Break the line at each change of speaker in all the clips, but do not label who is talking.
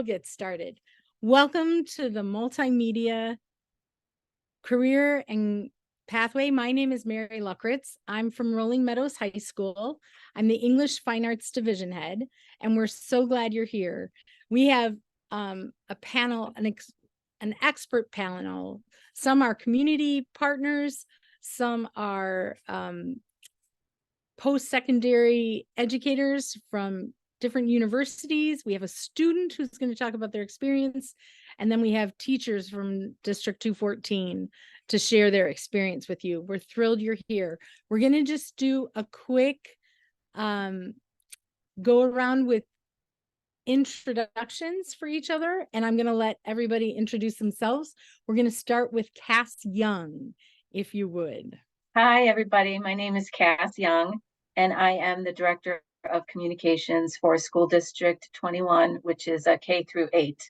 get started. Welcome to the Multimedia Career and Pathway. My name is Mary Luckritz. I'm from Rolling Meadows High School. I'm the English Fine Arts Division Head, and we're so glad you're here. We have a panel, an expert panel. Some are community partners, some are post-secondary educators from different universities. We have a student who's going to talk about their experience. And then we have teachers from District 214 to share their experience with you. We're thrilled you're here. We're going to just do a quick go around with introductions for each other. And I'm going to let everybody introduce themselves. We're going to start with Cass Young, if you would.
Hi, everybody. My name is Cass Young, and I am the Director of Communications for School District 21, which is a K through 8.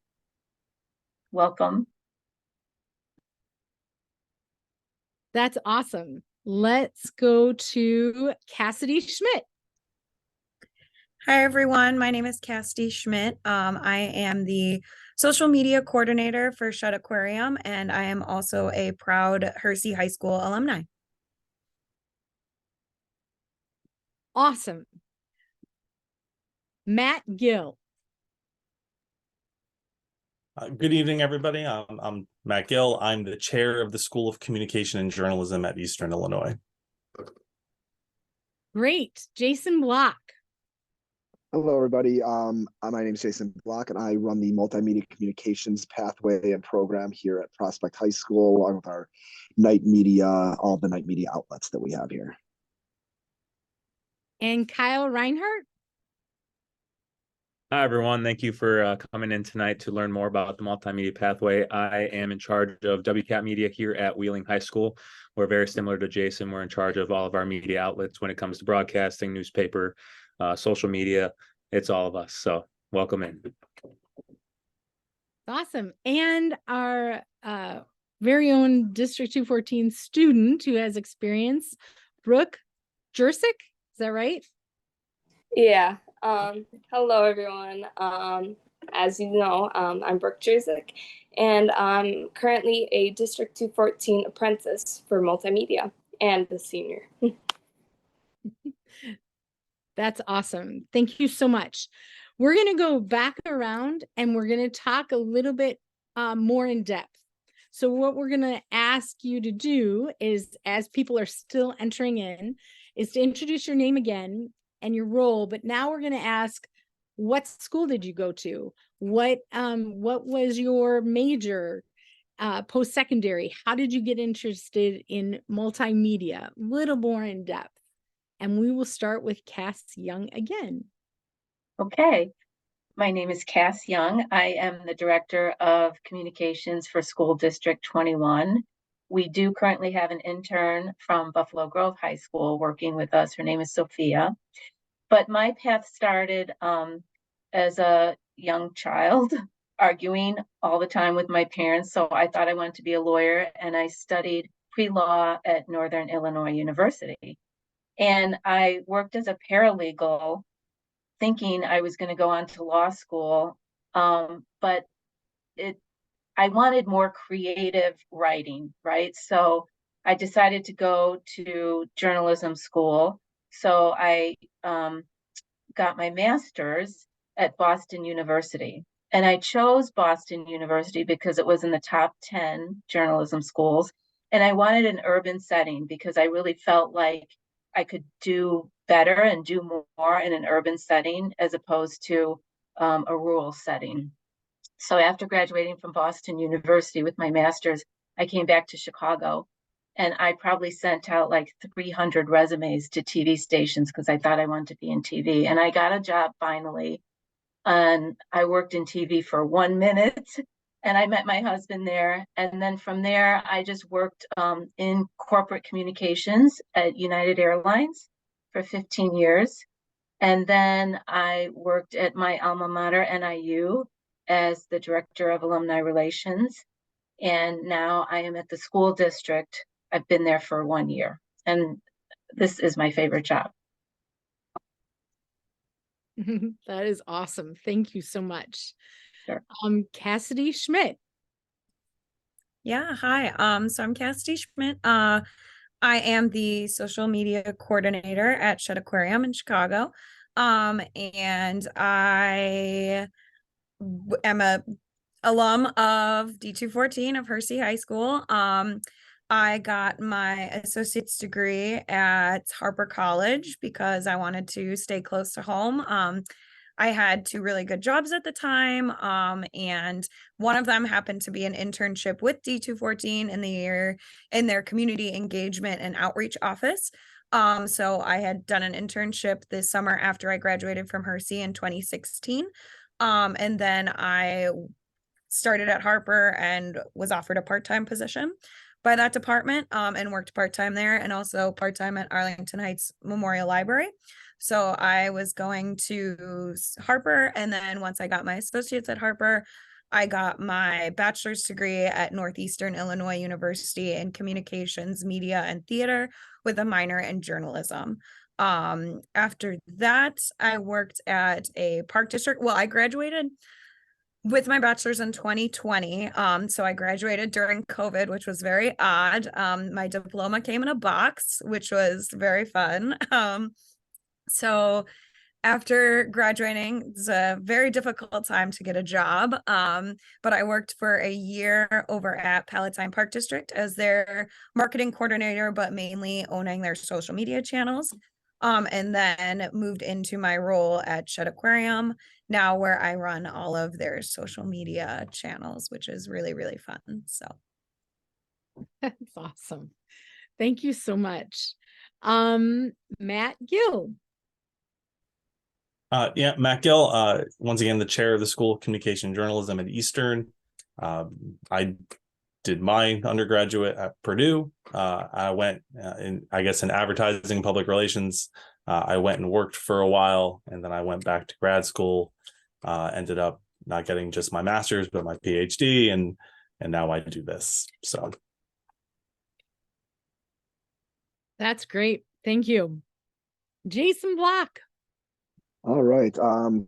Welcome.
That's awesome. Let's go to Cassidy Schmidt.
Hi, everyone. My name is Cassidy Schmidt. I am the social media coordinator for Shut Aquarium, and I am also a proud Hersey High School alumni.
Awesome. Matt Gill.
Good evening, everybody. I'm Matt Gill. I'm the chair of the School of Communication and Journalism at Eastern Illinois.
Great. Jason Block.
Hello, everybody. My name is Jason Block, and I run the Multimedia Communications Pathway and Program here at Prospect High School, along with our night media, all the night media outlets that we have here.
And Kyle Reinhardt.
Hi, everyone. Thank you for coming in tonight to learn more about the Multimedia Pathway. I am in charge of WCAT Media here at Wheeling High School. We're very similar to Jason. We're in charge of all of our media outlets when it comes to broadcasting, newspaper, social media. It's all of us. So welcome in.
Awesome. And our very own District 214 student who has experience, Brooke Jersick. Is that right?
Yeah. Hello, everyone. As you know, I'm Brooke Jersick, and I'm currently a District 214 apprentice for multimedia and a senior.
That's awesome. Thank you so much. We're going to go back around and we're going to talk a little bit more in depth. So what we're going to ask you to do is, as people are still entering in, is to introduce your name again and your role. But now we're going to ask, what school did you go to? What was your major post-secondary? How did you get interested in multimedia? A little more in depth. And we will start with Cass Young again.
Okay. My name is Cass Young. I am the Director of Communications for School District 21. We do currently have an intern from Buffalo Grove High School working with us. Her name is Sophia. But my path started as a young child, arguing all the time with my parents. So I thought I wanted to be a lawyer, and I studied pre-law at Northern Illinois University. And I worked as a paralegal, thinking I was going to go on to law school. But I wanted more creative writing, right? So I decided to go to journalism school. So I got my master's at Boston University. And I chose Boston University because it was in the top 10 journalism schools. And I wanted an urban setting because I really felt like I could do better and do more in an urban setting as opposed to a rural setting. So after graduating from Boston University with my master's, I came back to Chicago, and I probably sent out like 300 resumes to TV stations because I thought I wanted to be in TV. And I got a job finally. And I worked in TV for 1 minute, and I met my husband there. And then from there, I just worked in corporate communications at United Airlines for 15 years. And then I worked at my alma mater, NIU, as the Director of Alumni Relations. And now I am at the school district. I've been there for 1 year, and this is my favorite job.
That is awesome. Thank you so much.
Sure.
Cassidy Schmidt.
Yeah, hi. So I'm Cassidy Schmidt. I am the social media coordinator at Shed Aquarium in Chicago. And I am a alum of D214 of Hersey High School. I got my associate's degree at Harper College because I wanted to stay close to home. I had two really good jobs at the time, and one of them happened to be an internship with D214 in the year in their community engagement and outreach office. So I had done an internship this summer after I graduated from Hersey in 2016. And then I started at Harper and was offered a part-time position by that department, and worked part-time there and also part-time at Arlington Heights Memorial Library. So I was going to Harper, and then once I got my associates at Harper, I got my bachelor's degree at Northeastern Illinois University in communications, media, and theater with a minor in journalism. After that, I worked at a park district. Well, I graduated with my bachelor's in 2020. So I graduated during COVID, which was very odd. My diploma came in a box, which was very fun. So after graduating, it's a very difficult time to get a job. But I worked for a year over at Palatine Park District as their marketing coordinator, but mainly owning their social media channels. And then moved into my role at Shed Aquarium now, where I run all of their social media channels, which is really, really fun. So
That's awesome. Thank you so much. Matt Gill.
Yeah, Matt Gill, once again, the chair of the School of Communication and Journalism at Eastern. I did my undergraduate at Purdue. I went in advertising and public relations. I went and worked for a while, and then I went back to grad school. Ended up not getting just my master's, but my PhD, and now I do this. So
That's great. Thank you. Jason Block.
All right.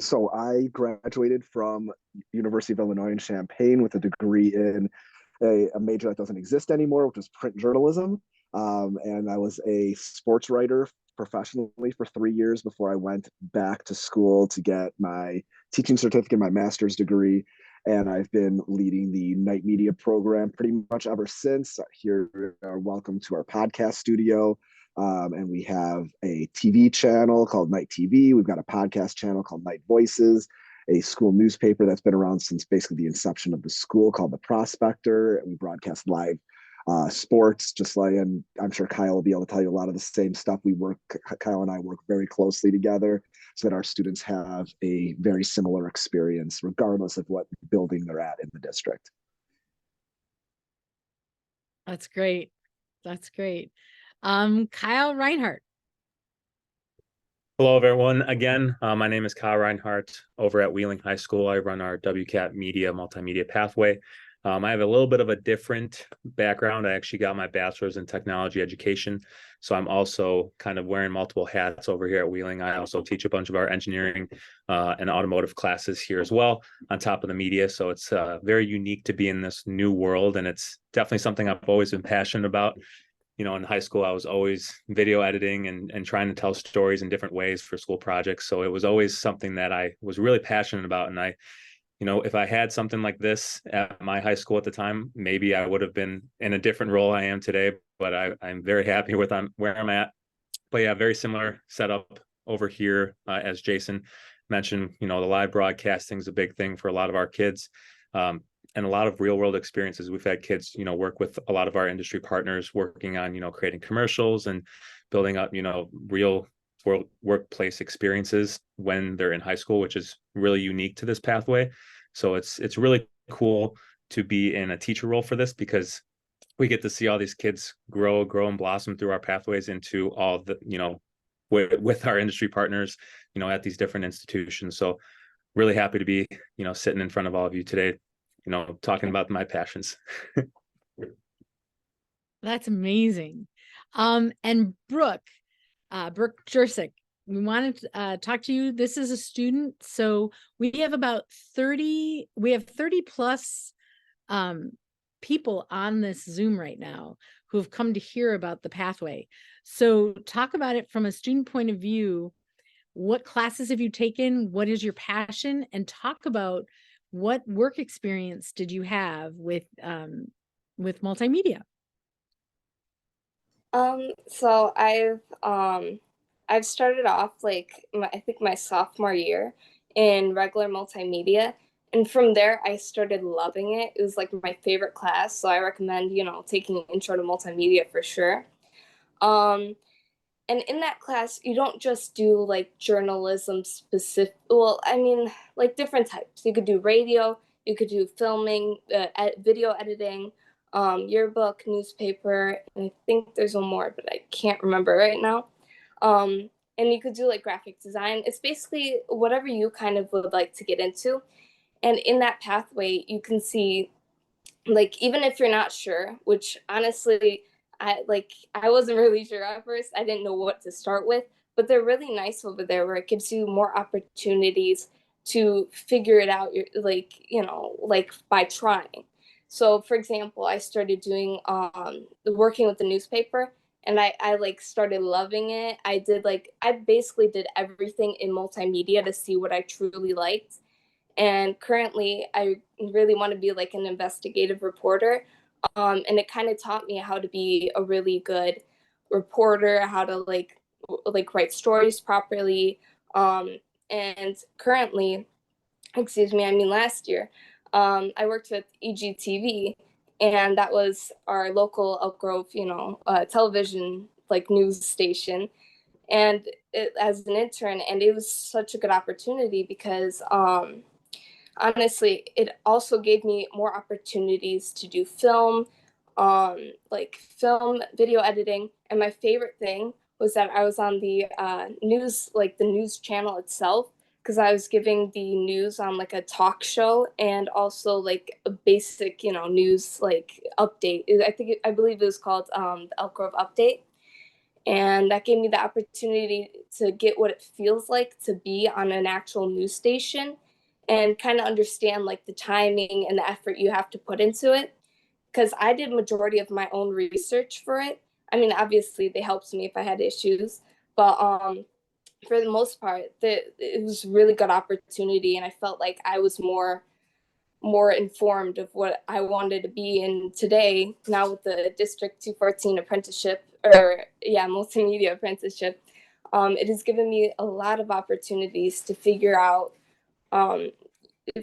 So I graduated from University of Illinois in Champaign with a degree in a major that doesn't exist anymore, which is print journalism. And I was a sports writer professionally for 3 years before I went back to school to get my teaching certificate, my master's degree. And I've been leading the Night Media program pretty much ever since. Here, welcome to our podcast studio. And we have a TV channel called Night TV. We've got a podcast channel called Night Voices, a school newspaper that's been around since basically the inception of the school called The Prospector. We broadcast live sports, just like, and I'm sure Kyle will be able to tell you a lot of the same stuff. Kyle and I work very closely together so that our students have a very similar experience, regardless of what building they're at in the district.
That's great. That's great. Kyle Reinhardt.
Hello, everyone. Again, my name is Kyle Reinhardt over at Wheeling High School. I run our WCAT Media Multimedia Pathway. I have a little bit of a different background. I actually got my bachelor's in technology education. So I'm also kind of wearing multiple hats over here at Wheeling. I also teach a bunch of our engineering and automotive classes here as well, on top of the media. So it's very unique to be in this new world. And it's definitely something I've always been passionate about. You know, in high school, I was always video editing and trying to tell stories in different ways for school projects. So it was always something that I was really passionate about. And if I had something like this at my high school at the time, maybe I would have been in a different role I am today, but I'm very happy with where I'm at. But yeah, very similar setup over here. As Jason mentioned, the live broadcasting is a big thing for a lot of our kids. And a lot of real world experiences. We've had kids, work with a lot of our industry partners working on, creating commercials and building up, real world workplace experiences when they're in high school, which is really unique to this pathway. So it's really cool to be in a teacher role for this, because we get to see all these kids grow and blossom through our pathways into all the, with our industry partners, at these different institutions. So really happy to be, sitting in front of all of you today, talking about my passions.
That's amazing. And Brooke Jursic, we wanted to talk to you. This is a student, so we have about 30 plus people on this Zoom right now who have come to hear about the pathway. So talk about it from a student point of view. What classes have you taken? What is your passion? And talk about what work experience did you have with multimedia?
So I've started off like I think my sophomore year in regular multimedia. And from there, I started loving it. It was like my favorite class. So I recommend, taking intro to multimedia for sure. Um, and in that class, you don't just do like journalism specific. Well, I mean, like different types. You could do radio, you could do filming, video editing, yearbook, newspaper, and I think there's one more, but I can't remember right now. And you could do like graphic design. It's basically whatever you kind of would like to get into. And in that pathway, you can see, like, even if you're not sure, which honestly, I wasn't really sure at first. I didn't know what to start with, but they're really nice over there where it gives you more opportunities to figure it out, like by trying. So for example, I started doing working with the newspaper, and I like started loving it. I basically did everything in multimedia to see what I truly liked. And currently, I really want to be like an investigative reporter. And it kind of taught me how to be a really good reporter, how to like write stories properly. And currently, excuse me, I mean last year, I worked with EGTV, and that was our local Elk Grove, television like news station. And as an intern, and it was such a good opportunity because honestly, it also gave me more opportunities to do film, like film, video editing. And my favorite thing was that I was on the news, like the news channel itself, because I was giving the news on like a talk show and also like a basic, news like update. I believe it was called the Elk Grove Update. And that gave me the opportunity to get what it feels like to be on an actual news station and kind of understand like the timing and the effort you have to put into it, because I did majority of my own research for it. I mean, obviously they helped me if I had issues, but for the most part, it was really good opportunity, and I felt like I was more informed of what I wanted to be. And today, now with the District 214 apprenticeship, or yeah, multimedia apprenticeship, it has given me a lot of opportunities to figure out um,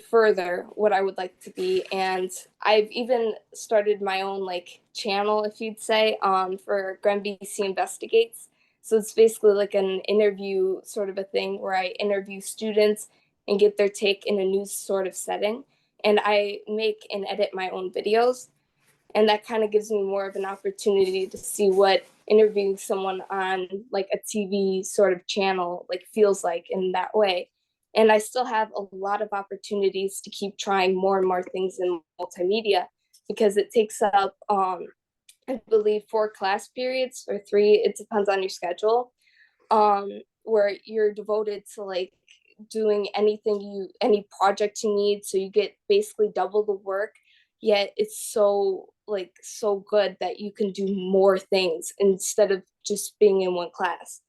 further what I would like to be. And I've even started my own like channel, if you'd say, for Grand BC Investigates. So it's basically like an interview sort of a thing where I interview students and get their take in a news sort of setting. And I make and edit my own videos. And that kind of gives me more of an opportunity to see what interviewing someone on like a TV sort of channel like feels like in that way. And I still have a lot of opportunities to keep trying more and more things in multimedia, because it takes up I believe 4 class periods or 3, it depends on your schedule, where you're devoted to like doing any project you need, so you get basically double the work, yet it's so good that you can do more things instead of just being in one class.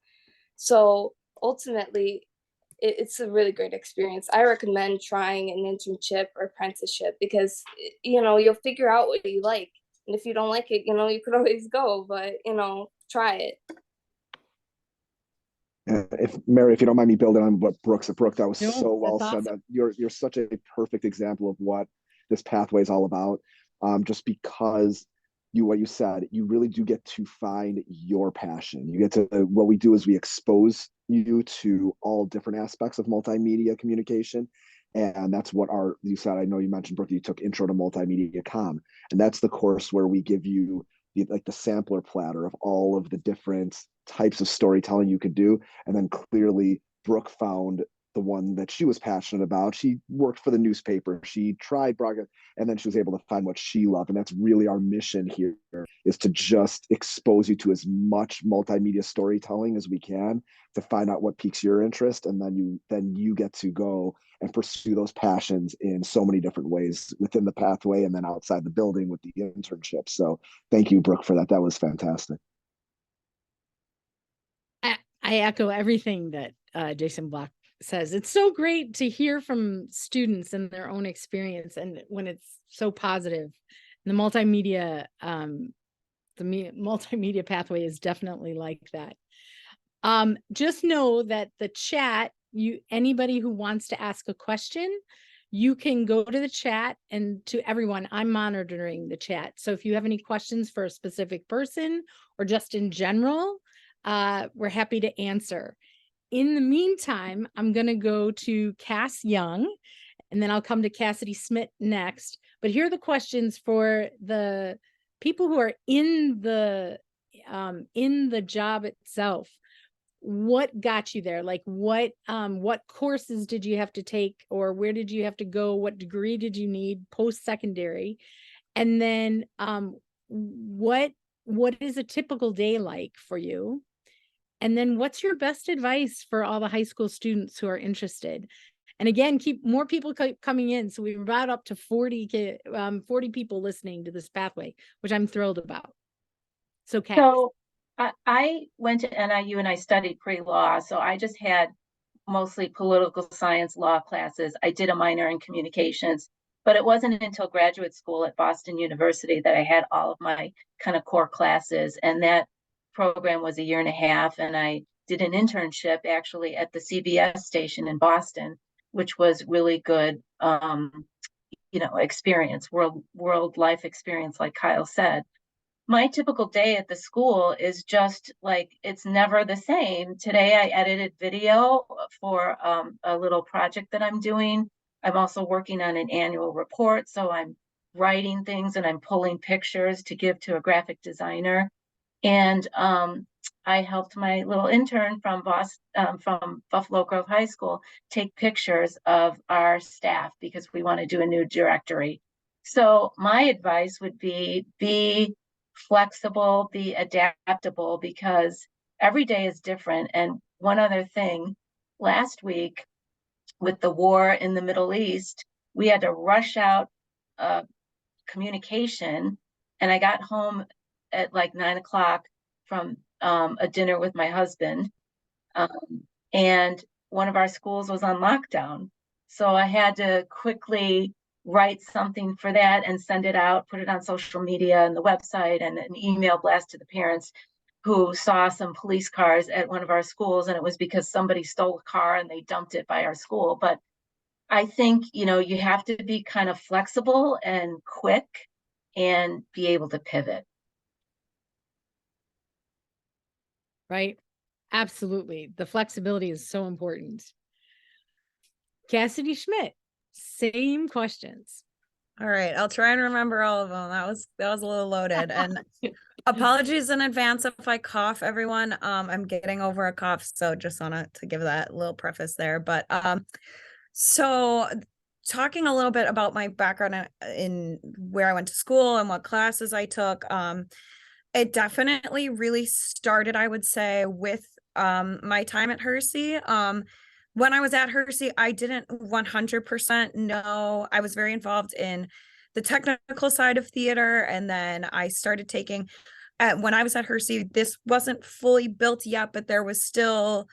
So ultimately, it's a really great experience. I recommend trying an internship or apprenticeship, because you'll figure out what you like, and if you don't like it, you could always go, but try it.
If Mary, if you don't mind me building on what Brooke said, Brooke, that was
No,
so well
that's
said.
awesome.
That you're such a perfect example of what this pathway is all about. Just because what you said, you really do get to find your passion. You get to what we do is we expose you to all different aspects of multimedia communication. And that's what you said. I know you mentioned, Brooke, you took Intro to Multimedia Com, and that's the course where we give you the sampler platter of all of the different types of storytelling you could do. And then clearly Brooke found the one that she was passionate about. She worked for the newspaper. She tried broadcast, and then she was able to find what she loved. And that's really our mission here, is to just expose you to as much multimedia storytelling as we can to find out what piques your interest. And then you get to go and pursue those passions in so many different ways within the pathway and then outside the building with the internship. So thank you, Brooke, for that. That was fantastic.
I echo everything that Jason Block says. It's so great to hear from students and their own experience, and when it's so positive. And the multimedia pathway is definitely like that. Just know that the chat, anybody who wants to ask a question, you can go to the chat, and to everyone, I'm monitoring the chat. So if you have any questions for a specific person or just in general, we're happy to answer. In the meantime, I'm going to go to Cass Young, and then I'll come to Cassidy Schmidt next. But here are the questions for the people who are in the job itself. What got you there? Like what courses did you have to take, or where did you have to go? What degree did you need post-secondary? And then what is a typical day like for you? And then what's your best advice for all the high school students who are interested? And again, keep more people coming in. So we're about up to 40 people listening to this pathway, which I'm thrilled about. So Kat.
So I went to NIU and I studied pre-law. So I just had mostly political science law classes. I did a minor in communications, but it wasn't until graduate school at Boston University that I had all of my kind of core classes. And that program was a year and a half. And I did an internship actually at the CBS station in Boston, which was really good, experience, world life experience, like Kyle said. My typical day at the school is just like, it's never the same. Today I edited video for a little project that I'm doing. I'm also working on an annual report. So I'm writing things and I'm pulling pictures to give to a graphic designer. And I helped my little intern from Buffalo Grove High School take pictures of our staff because we want to do a new directory. So my advice would be flexible, be adaptable, because every day is different. And one other thing, last week with the war in the Middle East, we had to rush out communication, and I got home at like 9 o'clock from a dinner with my husband, and one of our schools was on lockdown. So I had to quickly write something for that and send it out, put it on social media and the website, and an email blast to the parents who saw some police cars at one of our schools. And it was because somebody stole a car and they dumped it by our school. But I think, you have to be kind of flexible and quick and be able to pivot.
Right. Absolutely. The flexibility is so important. Cassidy Schmidt, same questions.
All right, I'll try and remember all of them. That was a little loaded, and apologies in advance if I cough, everyone. I'm getting over a cough, so just wanted to give that little preface there. But so talking a little bit about my background in where I went to school and what classes I took, it definitely really started, I would say, with my time at Hersey. When I was at Hersey, I didn't 100% know. I was very involved in the technical side of theater. And then I started taking, when I was at Hersey, this wasn't fully built yet, but there was still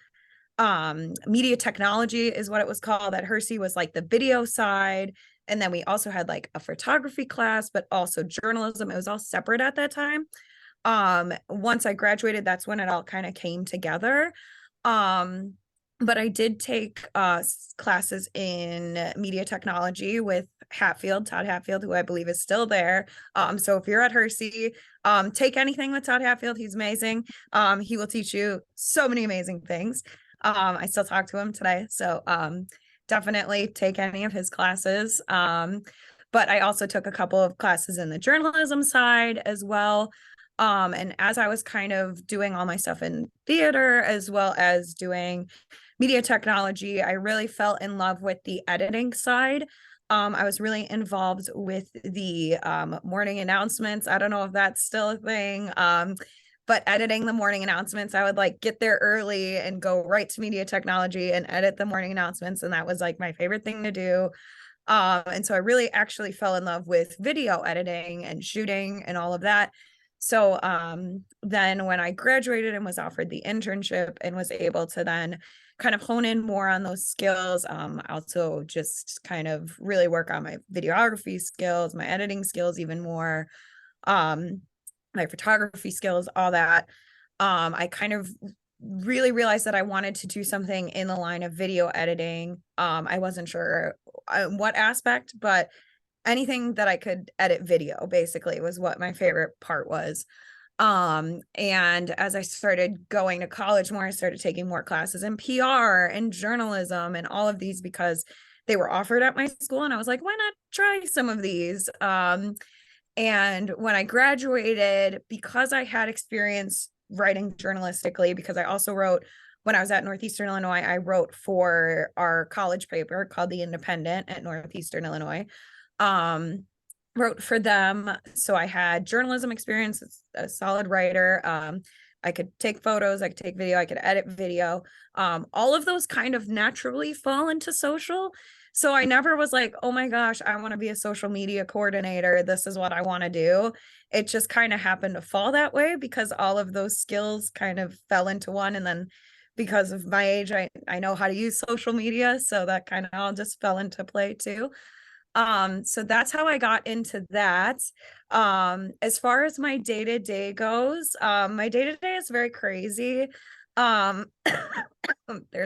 media technology is what it was called. At Hersey was like the video side. And then we also had like a photography class, but also journalism. It was all separate at that time. Once I graduated, that's when it all kind of came together. But I did take classes in media technology with Todd Hatfield, who I believe is still there. So if you're at Hersey, take anything with Todd Hatfield. He's amazing. He will teach you so many amazing things. I still talk to him today. So definitely take any of his classes. But I also took a couple of classes in the journalism side as well. And as I was kind of doing all my stuff in theater, as well as doing media technology, I really fell in love with the editing side. I was really involved with the morning announcements. I don't know if that's still a thing. But editing the morning announcements, I would like get there early and go right to media technology and edit the morning announcements. And that was like my favorite thing to do. And so I really actually fell in love with video editing and shooting and all of that. So then when I graduated and was offered the internship and was able to then kind of hone in more on those skills, also just kind of really work on my videography skills, my editing skills even more, my photography skills, all that. I kind of really realized that I wanted to do something in the line of video editing. I wasn't sure what aspect, but anything that I could edit video basically was what my favorite part was. And as I started going to college more, I started taking more classes in PR and journalism and all of these because they were offered at my school. And I was like, why not try some of these? And when I graduated, because I had experience writing journalistically, because I also wrote when I was at Northeastern Illinois, I wrote for our college paper called The Independent at Northeastern Illinois. Wrote for them. So I had journalism experience, a solid writer. I could take photos, I could take video, I could edit video. All of those kind of naturally fall into social. So I never was like, oh my gosh, I want to be a social media coordinator. This is what I want to do. It just kind of happened to fall that way because all of those skills kind of fell into one. And then because of my age, I know how to use social media. So that kind of all just fell into play too. So that's how I got into that. As far as my day-to-day goes, my day-to-day is very crazy. There's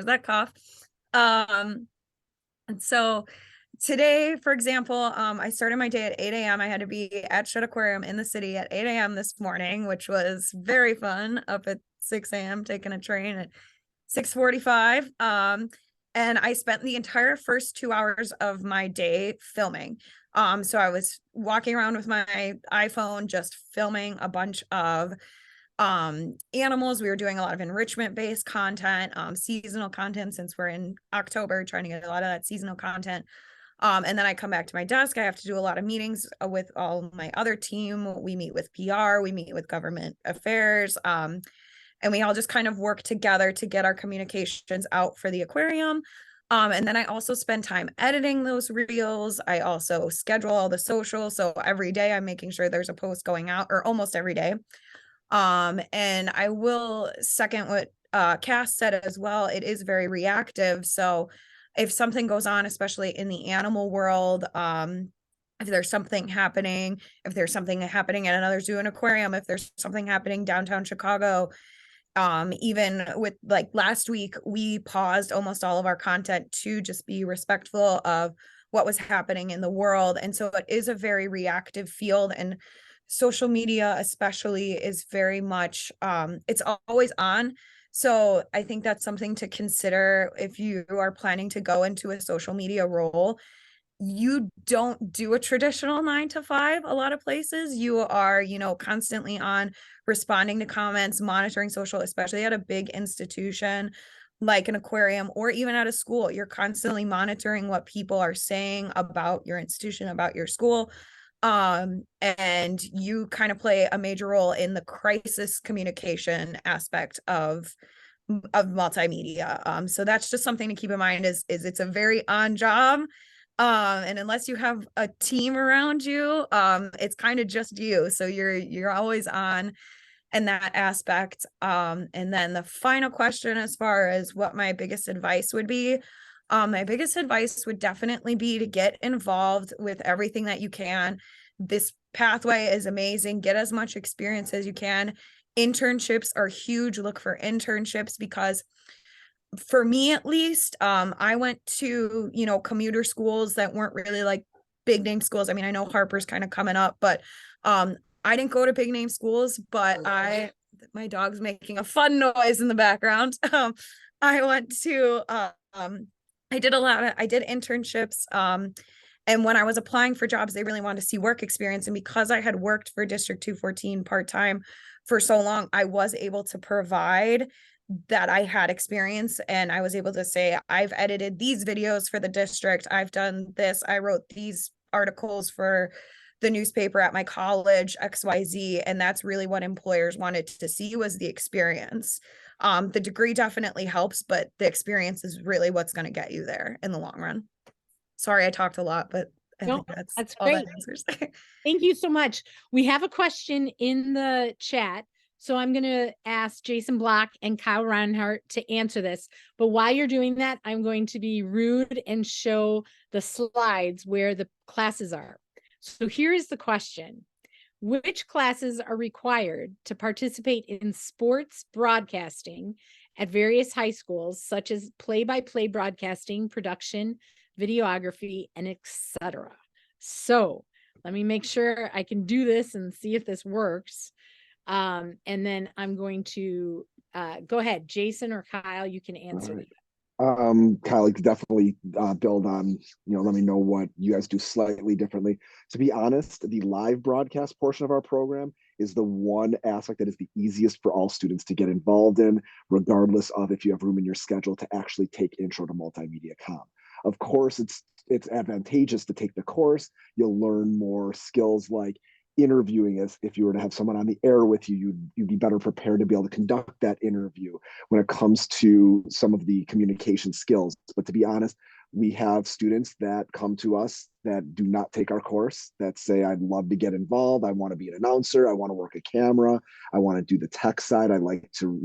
that cough. And so today, for example, I started my day at 8 a.m. I had to be at Shut Aquarium in the city at 8 a.m. this morning, which was very fun, up at 6 a.m. taking a train at 6:45. And I spent the entire first 2 hours of my day filming. So I was walking around with my iPhone, just filming a bunch of animals. We were doing a lot of enrichment-based content, seasonal content, since we're in October, trying to get a lot of that seasonal content. And then I come back to my desk. I have to do a lot of meetings with all my other team. We meet with PR, we meet with government affairs, and we all just kind of work together to get our communications out for the aquarium. And then I also spend time editing those reels. I also schedule all the social. So every day I'm making sure there's a post going out, or almost every day. And I will second what Cass said as well. It is very reactive. So if something goes on, especially in the animal world, if there's something happening, if there's something happening at another zoo and aquarium, if there's something happening downtown Chicago, even with like last week, we paused almost all of our content to just be respectful of what was happening in the world. And so it is a very reactive field, and social media especially is very much, it's always on. So I think that's something to consider if you are planning to go into a social media role. You don't do a traditional 9 to 5 a lot of places. You are, constantly on, responding to comments, monitoring social, especially at a big institution like an aquarium or even at a school. You're constantly monitoring what people are saying about your institution, about your school. And you kind of play a major role in the crisis communication aspect of multimedia. So that's just something to keep in mind, is it's a very on job. And unless you have a team around you, it's kind of just you. So you're always on in that aspect. And then the final question, as far as what my biggest advice would be, my biggest advice would definitely be to get involved with everything that you can. This pathway is amazing. Get as much experience as you can. Internships are huge. Look for internships, because for me at least, I went to, commuter schools that weren't really like big name schools. I mean, I know Harper's kind of coming up, but I didn't go to big name schools, but my dog's making a fun noise in the background. I went to, I did internships. And when I was applying for jobs, they really wanted to see work experience. And because I had worked for District 214 part-time for so long, I was able to provide that I had experience, and I was able to say, I've edited these videos for the district, I've done this, I wrote these articles for the newspaper at my college, XYZ. And that's really what employers wanted to see, was the experience. The degree definitely helps, but the experience is really what's going to get you there in the long run. Sorry, I talked a lot, but I
No,
think that's all
great.
that answers.
Thank you so much. We have a question in the chat. So I'm going to ask Jason Block and Kyle Reinhardt to answer this. But while you're doing that, I'm going to be rude and show the slides where the classes are. So here's the question. Which classes are required to participate in sports broadcasting at various high schools, such as play-by-play broadcasting, production, videography, and etc.? So let me make sure I can do this and see if this works. And then I'm going to go ahead, Jason or Kyle, you can answer.
Right. Kyle, you could definitely build on, let me know what you guys do slightly differently. To be honest, the live broadcast portion of our program is the one aspect that is the easiest for all students to get involved in, regardless of if you have room in your schedule to actually take Intro to Multimedia Comm. Of course, it's advantageous to take the course. You'll learn more skills like interviewing. As if you were to have someone on the air with you, you'd be better prepared to be able to conduct that interview when it comes to some of the communication skills. But to be honest, we have students that come to us that do not take our course, that say, I'd love to get involved. I want to be an announcer. I want to work a camera. I want to do the tech side. I like to,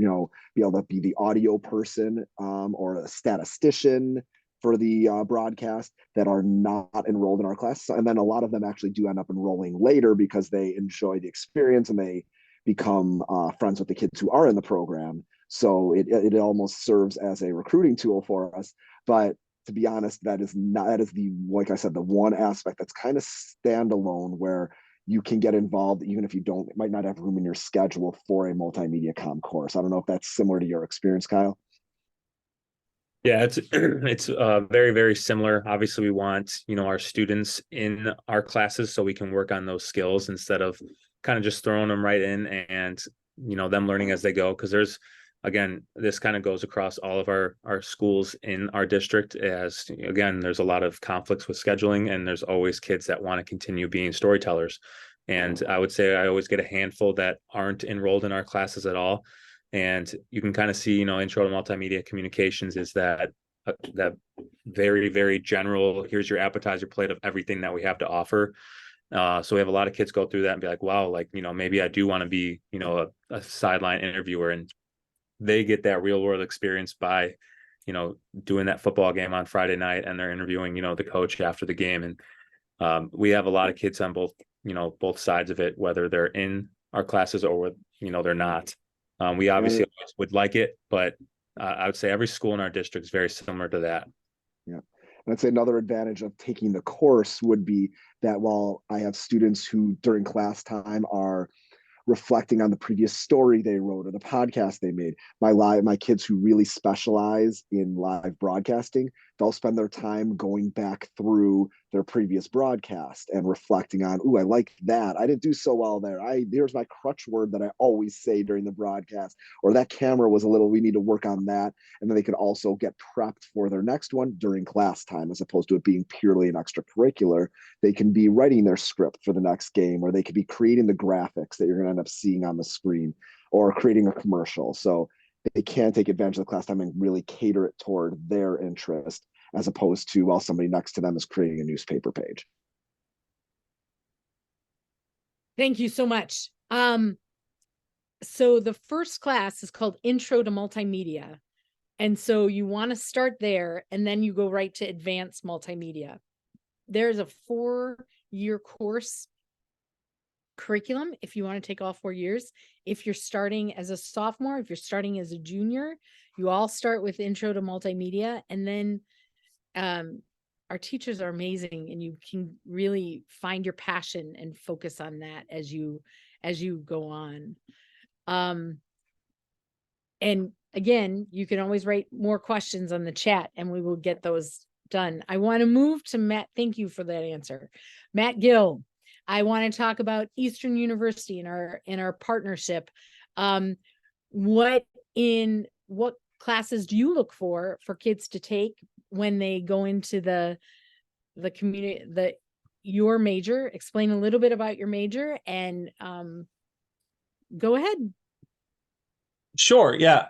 be able to be the audio person or a statistician for the broadcast, that are not enrolled in our class. And then a lot of them actually do end up enrolling later because they enjoy the experience and they become friends with the kids who are in the program. So it almost serves as a recruiting tool for us. But to be honest, that is the, like I said, the one aspect that's kind of standalone, where you can get involved even if you might not have room in your schedule for a multimedia comm course. I don't know if that's similar to your experience, Kyle.
Yeah, it's very, very similar. Obviously, we want, our students in our classes so we can work on those skills instead of kind of just throwing them right in and, them learning as they go. Because this kind of goes across all of our schools in our district, as, again, there's a lot of conflicts with scheduling, and there's always kids that want to continue being storytellers. And I would say I always get a handful that aren't enrolled in our classes at all. And you can kind of see, Intro to Multimedia Communications is that very, very general, here's your appetizer plate of everything that we have to offer. So we have a lot of kids go through that and be like, wow, maybe I do want to be, a sideline interviewer. And they get that real world experience by, doing that football game on Friday night, and they're interviewing, the coach after the game. And we have a lot of kids on both sides of it, whether they're in our classes or, they're not. We obviously would like it, but I would say every school in our district is very similar to that.
Yeah. And I'd say another advantage of taking the course would be that while I have students who during class time are reflecting on the previous story they wrote or the podcast they made, my kids who really specialize in live broadcasting, they'll spend their time going back through their previous broadcast and reflecting on, I like that. I didn't do so well there. Here's my crutch word that I always say during the broadcast, or that camera was we need to work on that. And then they can also get prepped for their next one during class time, as opposed to it being purely an extracurricular. They can be writing their script for the next game, or they could be creating the graphics that you're going to end up seeing on the screen, or creating a commercial. So they can take advantage of the class time and really cater it toward their interest, as opposed to while somebody next to them is creating a newspaper page.
Thank you so much. So the first class is called Intro to Multimedia. And so you want to start there, and then you go right to Advanced Multimedia. There's a 4-year course curriculum if you want to take all 4 years. If you're starting as a sophomore, if you're starting as a junior, you all start with Intro to Multimedia, and then our teachers are amazing, and you can really find your passion and focus on that as you go on. And again, you can always write more questions on the chat and we will get those done. I want to move to Matt. Thank you for that answer. Matt Gill. I want to talk about Eastern University in our partnership. What in what classes do you look for kids to take when they go into the community, your major? Explain a little bit about your major and go ahead.
Sure. Yeah.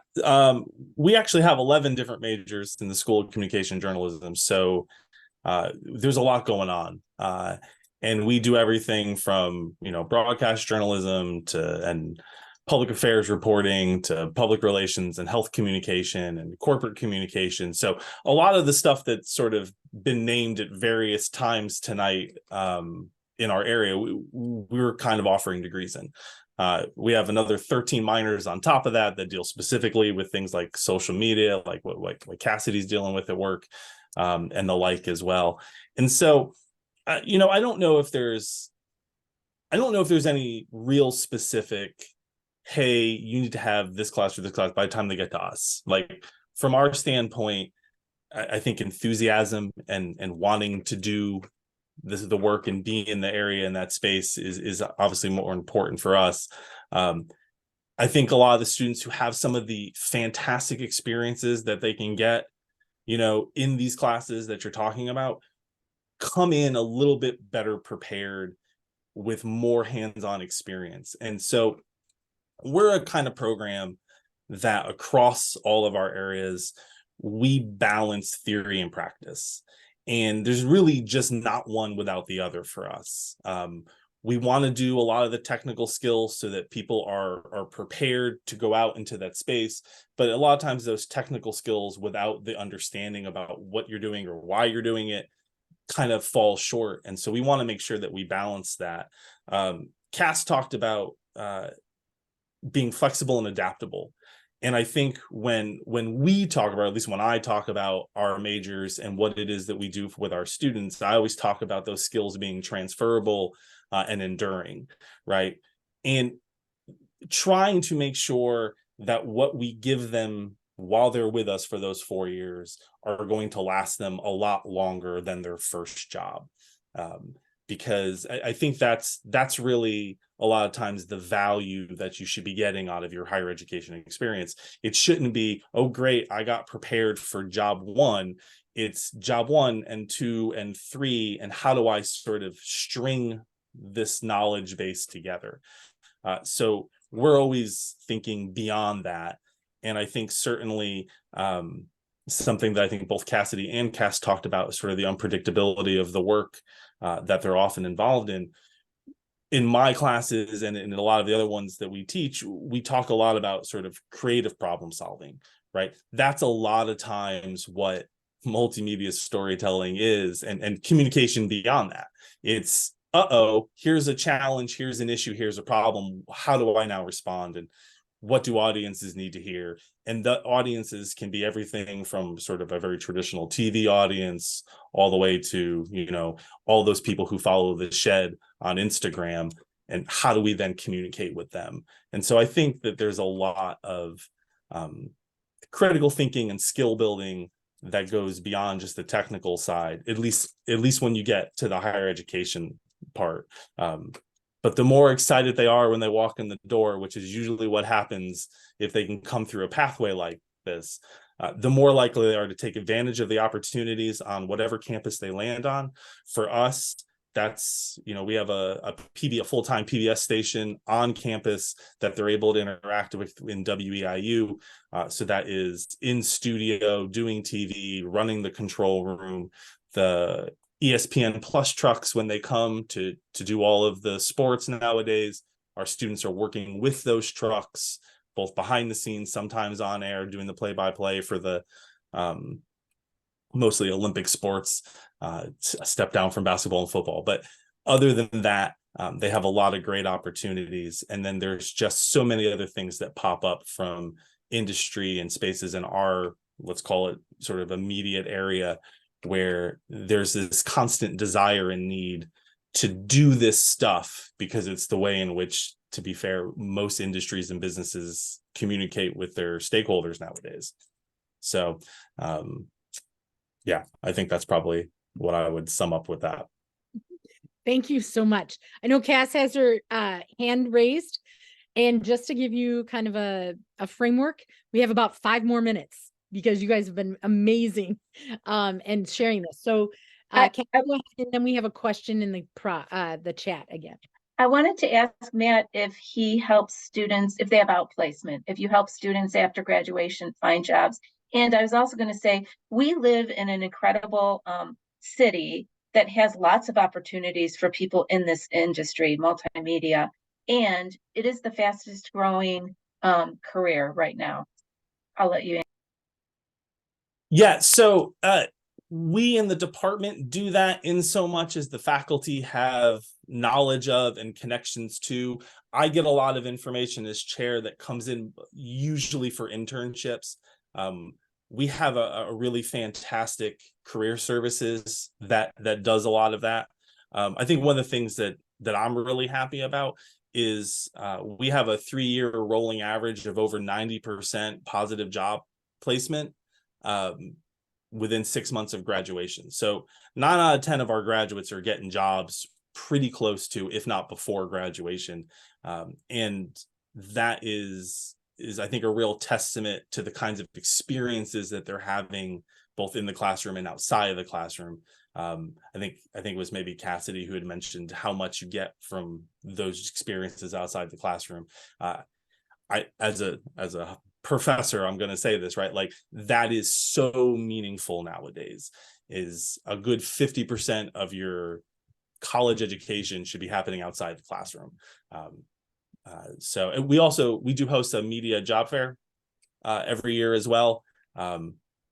We actually have 11 different majors in the School of Communication Journalism. So there's a lot going on. And we do everything from, broadcast journalism and public affairs reporting to public relations and health communication and corporate communication. So a lot of the stuff that's sort of been named at various times tonight in our area, we're kind of offering degrees in. We have another 13 minors on top of that deal specifically with things like social media, like what Cassidy's dealing with at work, and the like as well. And so, I don't know if there's any real specific, hey, you need to have this class or this class by the time they get to us. Like from our standpoint, I think enthusiasm and wanting to do the work and be in the area in that space is obviously more important for us. I think a lot of the students who have some of the fantastic experiences that they can get, in these classes that you're talking about, come in a little bit better prepared with more hands-on experience. And so we're a kind of program that across all of our areas, we balance theory and practice. And there's really just not one without the other for us. We want to do a lot of the technical skills so that people are prepared to go out into that space. But a lot of times those technical skills without the understanding about what you're doing or why you're doing it kind of fall short. And so we want to make sure that we balance that. Cass talked about being flexible and adaptable. And I think when we talk about, at least when I talk about our majors and what it is that we do with our students, I always talk about those skills being transferable and enduring, right? And trying to make sure that what we give them while they're with us for those 4 years are going to last them a lot longer than their first job. Because I think that's really a lot of times the value that you should be getting out of your higher education experience. It shouldn't be, oh, great, I got prepared for job one. It's job 1 and 2 and 3, and how do I sort of string this knowledge base together? So we're always thinking beyond that. And I think certainly something that I think both Cassidy and Cass talked about is sort of the unpredictability of the work that they're often involved in. In my classes and in a lot of the other ones that we teach, we talk a lot about sort of creative problem solving, right? That's a lot of times what multimedia storytelling is, and communication beyond that. It's, here's a challenge, here's an issue, here's a problem. How do I now respond? And what do audiences need to hear? And the audiences can be everything from sort of a very traditional TV audience all the way to, all those people who follow The Shed on Instagram. And how do we then communicate with them? And so I think that there's a lot of critical thinking and skill building that goes beyond just the technical side, at least when you get to the higher education part. But the more excited they are when they walk in the door, which is usually what happens if they can come through a pathway like this, the more likely they are to take advantage of the opportunities on whatever campus they land on. For us, that's, we have a full-time PBS station on campus that they're able to interact with in WEIU. So that is in studio, doing TV, running the control room, the ESPN Plus trucks when they come to do all of the sports nowadays. Our students are working with those trucks, both behind the scenes, sometimes on air, doing the play-by-play for the mostly Olympic sports, a step down from basketball and football. But other than that, they have a lot of great opportunities. And then there's just so many other things that pop up from industry and spaces in our, let's call it sort of immediate area, where there's this constant desire and need to do this stuff because it's the way in which, to be fair, most industries and businesses communicate with their stakeholders nowadays. So, yeah, I think that's probably what I would sum up with that.
Thank you so much. I know Cass has her hand raised. And just to give you kind of a framework, we have about 5 more minutes because you guys have been amazing and sharing this. So can I go ahead, and then we have a question in the chat again.
I wanted to ask Matt if he helps students, if they have outplacement, if you help students after graduation find jobs. And I was also going to say, we live in an incredible city that has lots of opportunities for people in this industry, multimedia, and it is the fastest growing career right now. I'll let you.
Yeah, so we in the department do that in so much as the faculty have knowledge of and connections to. I get a lot of information as chair that comes in usually for internships. We have a really fantastic career services that does a lot of that. I think one of the things that I'm really happy about is we have a 3-year rolling average of over 90% positive job placement within 6 months of graduation. So 9 out of 10 of our graduates are getting jobs pretty close to, if not before graduation. And that is I think a real testament to the kinds of experiences that they're having both in the classroom and outside of the classroom. I think it was maybe Cassidy who had mentioned how much you get from those experiences outside the classroom. I as a professor, I'm going to say this, right? Like that is so meaningful nowadays. Is a good 50% of your college education should be happening outside the classroom. So we do host a media job fair every year as well.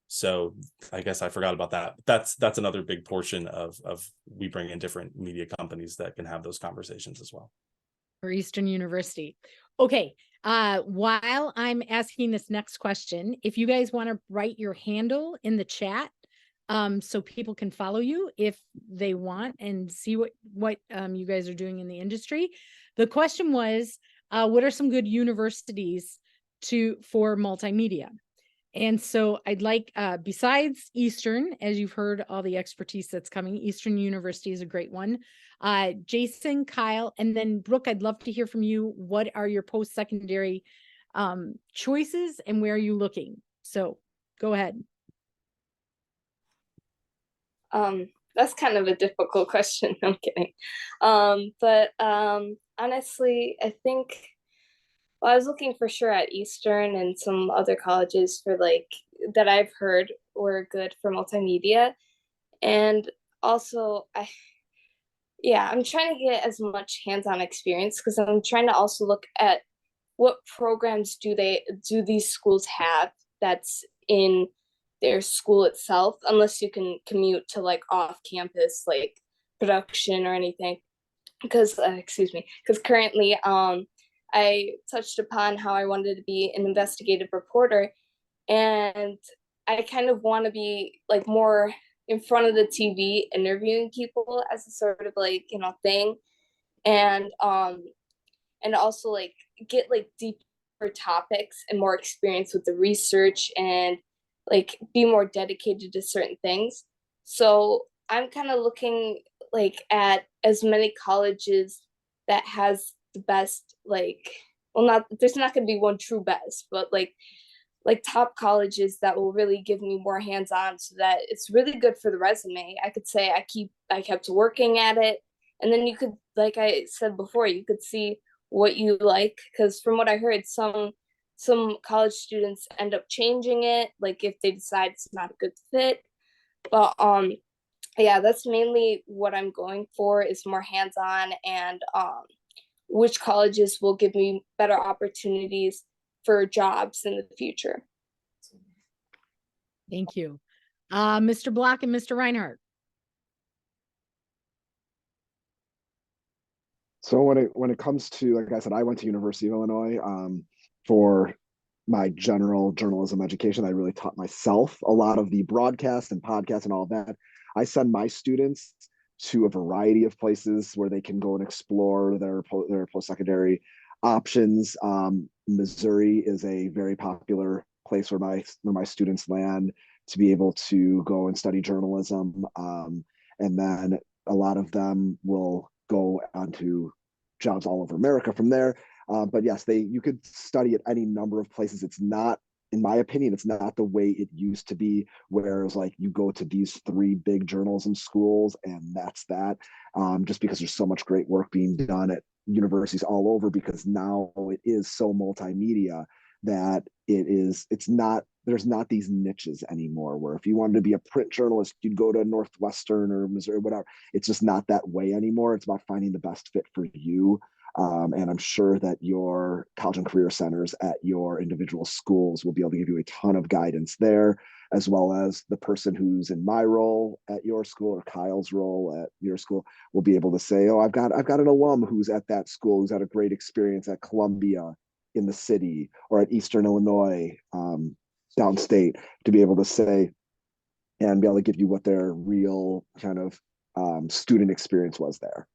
So I guess I forgot about that. That's another big portion of we bring in different media companies that can have those conversations as well.
For Eastern University. Okay. While I'm asking this next question, if you guys want to write your handle in the chat, so people can follow you if they want and see what you guys are doing in the industry. The question was, what are some good universities for multimedia? And so I'd like, besides Eastern, as you've heard all the expertise that's coming, Eastern University is a great one. Jason, Kyle, and then Brooke, I'd love to hear from you. What are your post-secondary choices and where are you looking? So go ahead.
That's kind of a difficult question. I'm kidding. But honestly, I think I was looking for sure at Eastern and some other colleges for that I've heard were good for multimedia. And also I'm trying to get as much hands-on experience because I'm trying to also look at what programs do these schools have that's in their school itself, unless you can commute to off campus production or anything. Because currently I touched upon how I wanted to be an investigative reporter, and I kind of want to be more in front of the TV interviewing people as a sort of thing, and also get deeper topics and more experience with the research and be more dedicated to certain things. So I'm kind of looking at as many colleges that has the best there's not going to be one true best, but top colleges that will really give me more hands-on so that it's really good for the resume. I could say I kept working at it, and then you could, like I said before, you could see what you like, because from what I heard, some college students end up changing it if they decide it's not a good fit. But that's mainly what I'm going for, is more hands-on, and which colleges will give me better opportunities for jobs in the future.
Thank you. Mr. Block and Mr. Reinhardt.
So when it comes to, like I said, I went to University of Illinois for my general journalism education. I really taught myself a lot of the broadcast and podcast and all of that. I send my students to a variety of places where they can go and explore their post-secondary options. Missouri is a very popular place where my students land to be able to go and study journalism. And then a lot of them will go on to jobs all over America from there. But yes, you could study at any number of places. It's not, in my opinion, it's not the way it used to be, where it's like you go to these 3 big journalism schools and that's that. Just because there's so much great work being done at universities all over, because now it is so multimedia that there's not these niches anymore, where if you wanted to be a print journalist, you'd go to Northwestern or Missouri, whatever. It's just not that way anymore. It's about finding the best fit for you. And I'm sure that your college and career centers at your individual schools will be able to give you a ton of guidance there, as well as the person who's in my role at your school or Kyle's role at your school will be able to say, oh, I've got an alum who's at that school, who's had a great experience at Columbia in the city or at Eastern Illinois, downstate, to be able to say and be able to give you what their real kind of student experience was there.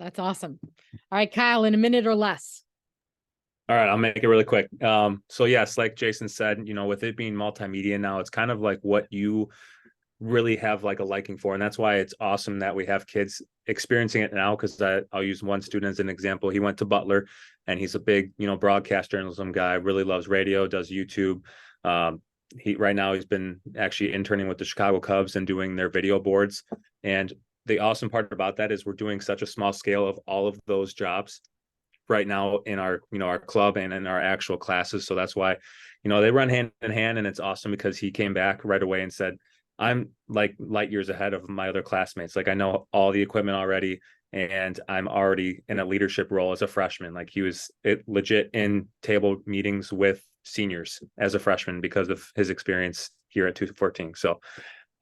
That's awesome. All right, Kyle, in a minute or less.
All right, I'll make it really quick. So yes, like Jason said, with it being multimedia now, it's kind of like what you really have like a liking for. And that's why it's awesome that we have kids experiencing it now. Because I'll use one student as an example. He went to Butler and he's a big, broadcast journalism guy, really loves radio, does YouTube. Right now he's been actually interning with the Chicago Cubs and doing their video boards. And the awesome part about that is we're doing such a small scale of all of those jobs right now in our, our club and in our actual classes. So that's why, they run hand in hand, and it's awesome because he came back right away and said, I'm like light years ahead of my other classmates. Like I know all the equipment already, and I'm already in a leadership role as a freshman. Like he was legit in table meetings with seniors as a freshman because of his experience here at 214. So,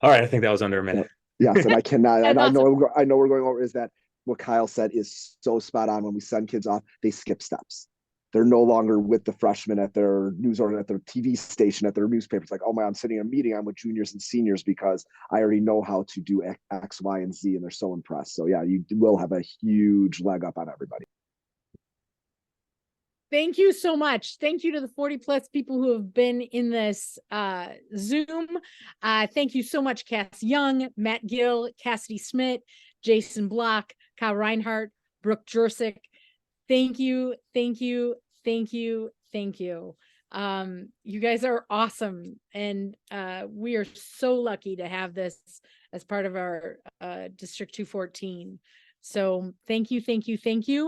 all right, I think that was under a minute.
Yes, and I cannot. And
awesome.
I know we're going over is that what Kyle said is so spot on. When we send kids off, they skip steps. They're no longer with the freshmen at their news or at their TV station, at their newspapers. Like, oh my, I'm sitting in a meeting. I'm with juniors and seniors because I already know how to do X, Y, and Z, and they're so impressed. So yeah, you will have a huge leg up on everybody.
Thank you so much. Thank you to the 40 plus people who have been in this Zoom. Thank you so much, Cass Young, Matt Gill, Cassidy Schmidt, Jason Block, Kyle Reinhardt, Brooke Jursick. Thank you, thank you, thank you, thank you. You guys are awesome. And we are so lucky to have this as part of our District 214. So thank you, thank you, thank you.